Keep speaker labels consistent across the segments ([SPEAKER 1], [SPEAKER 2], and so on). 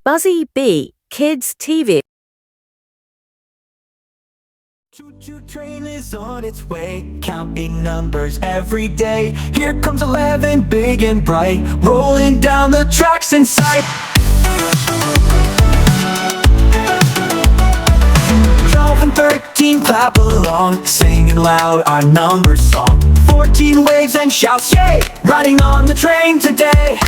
[SPEAKER 1] Buzzy B. Kids TV.
[SPEAKER 2] Choo-choo train is on its way, counting numbers every day. Here comes 11, big and bright, rolling down the tracks in sight. 12 and 13 clap along, singing loud our number song. 14 waves and shouts, yay, riding on the train today.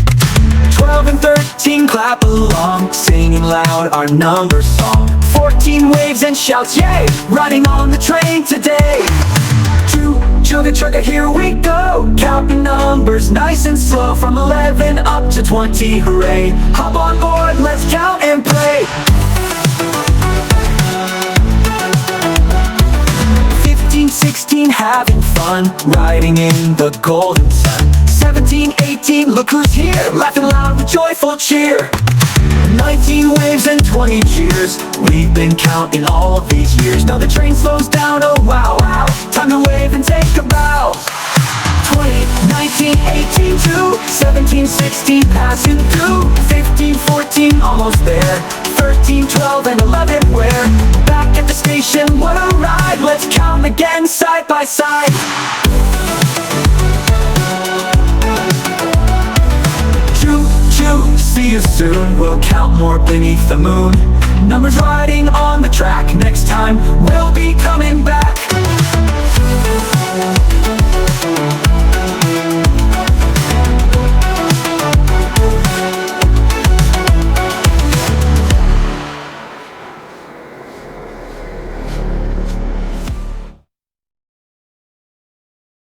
[SPEAKER 2] 12 and 13 clap along, singing loud our number song. 14 waves and shouts, yay, riding on the train today. Choo, chugga chugga, here we go, counting numbers nice and slow, from 11 up to 20, hooray. Hop on board, let's count and play. 15, 16, having fun, riding in the golden sun. 17, 18, look who's here, laughing loud with joyful cheer. 19 waves and 20 cheers, we've been counting all of these years. Now the train slows down, oh wow, wow, time to wave and take a bow. 20, 19, 18, 2, 17, 16, passing through. 15, 14, almost there. 13, 12, and 11, we're back at the station, what a ride. Let's count again, side by side. See you soon, we'll count more beneath the moon. Numbers riding on the track, next time we'll be coming back.